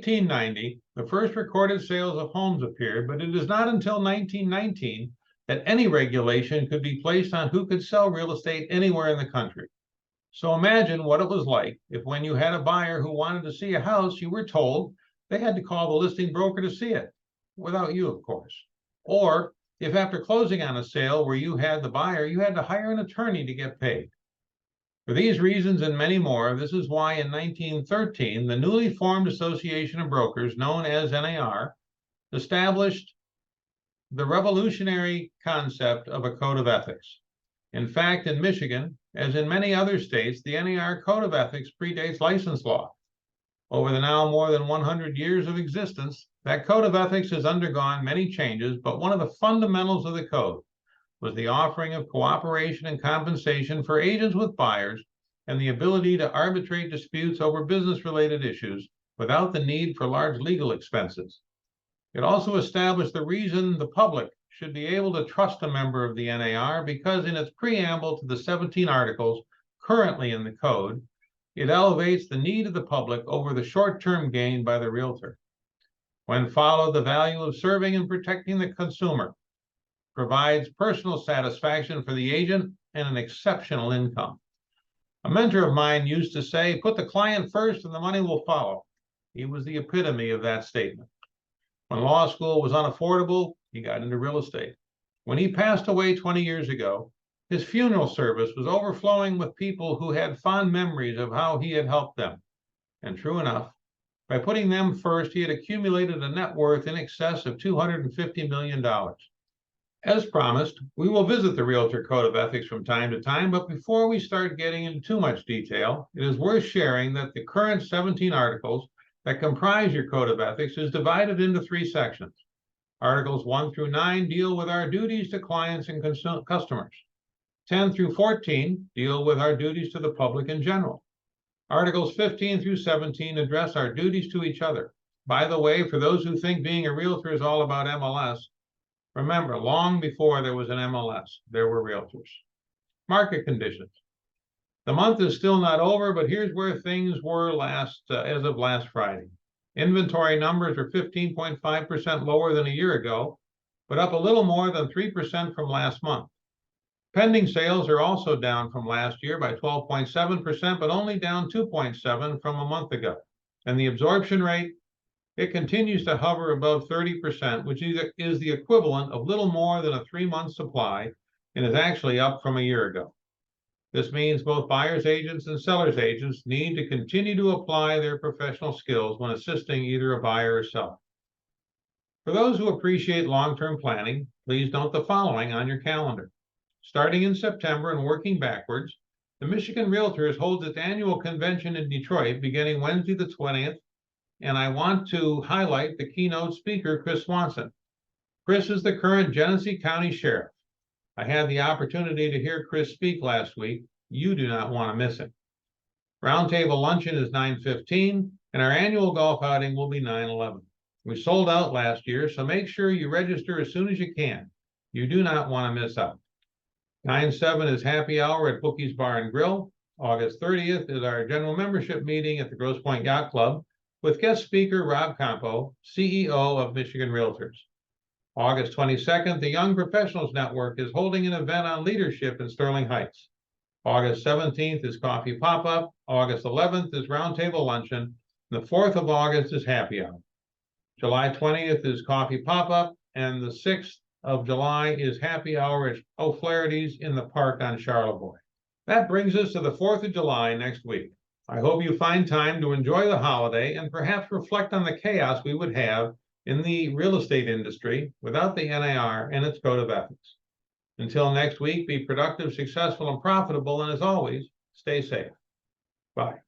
1590, the first recorded sales of homes appeared, but it is not until 1919 that any regulation could be placed on who could sell real estate anywhere in the country. So imagine what it was like if when you had a buyer who wanted to see a house, you were told they had to call the listing broker to see it, without you, of course. Or if after closing on a sale where you had the buyer, you had to hire an attorney to get paid. For these reasons and many more, this is why in 1913, the newly formed Association of Brokers, known as NAR, established the revolutionary concept of a code of ethics. In fact, in Michigan, as in many other states, the NAR Code of Ethics predates license law. Over the now more than 100 years of existence, that Code of Ethics has undergone many changes, but one of the fundamentals of the code was the offering of cooperation and compensation for agents with buyers and the ability to arbitrate disputes over business-related issues without the need for large legal expenses. It also established the reason the public should be able to trust a member of the NAR because in its preamble to the 17 articles currently in the code, it elevates the need of the public over the short-term gain by the realtor. When followed, the value of serving and protecting the consumer provides personal satisfaction for the agent and an exceptional income. A mentor of mine used to say, put the client first and the money will follow. He was the epitome of that statement. When law school was unaffordable, he got into real estate. When he passed away 20 years ago, his funeral service was overflowing with people who had fond memories of how he had helped them. And true enough, by putting them first, he had accumulated a net worth in excess of $250 million. As promised, we will visit the Realtor Code of Ethics from time to time, but before we start getting into too much detail, it is worth sharing that the current 17 articles that comprise your Code of Ethics is divided into 3 sections. Articles 1 through 9 deal with our duties to clients and customers. 10 through 14 deal with our duties to the public in general. Articles 15 through 17 address our duties to each other. By the way, for those who think being a realtor is all about MLS, remember, long before there was an MLS, there were realtors. Market conditions. The month is still not over, but here's where things were as of last Friday. Inventory numbers are 15.5% lower than a year ago, but up a little more than 3% from last month. Pending sales are also down from last year by 12.7%, but only down 2.7% from a month ago. And the absorption rate, it continues to hover above 30%, which is the equivalent of little more than a 3-month supply and is actually up from a year ago. This means both buyer's agents and seller's agents need to continue to apply their professional skills when assisting either a buyer or seller. For those who appreciate long-term planning, please note the following on your calendar. Starting in September and working backwards, the Michigan Realtors holds its annual convention in Detroit beginning Wednesday the 20th, and I want to highlight the keynote speaker, Chris Swanson. Chris is the current Genesee County Sheriff. I had the opportunity to hear Chris speak last week. You do not want to miss him. Roundtable luncheon is 9:15, and our annual golf outing will be 9/11. We sold out last year, so make sure you register as soon as you can. You do not want to miss out. 9/7 is happy hour at Bookie's Bar and Grill. August 30th is our general membership meeting at the Grosse Pointe Yacht Club with guest speaker Rob Campo, CEO of Michigan Realtors. August 22nd, the Young Professionals Network is holding an event on leadership in Sterling Heights. August 17th is Coffee Pop-Up. August 11th is Roundtable Luncheon. The 4th of August is Happy Hour. July 20th is Coffee Pop-Up, and the 6th of July is Happy Hour at O'Flaherty's in the park on Charlevoix. That brings us to the 4th of July next week. I hope you find time to enjoy the holiday and perhaps reflect on the chaos we would have in the real estate industry without the NAR and its code of ethics. Until next week, be productive, successful, and profitable, and as always, stay safe. Bye.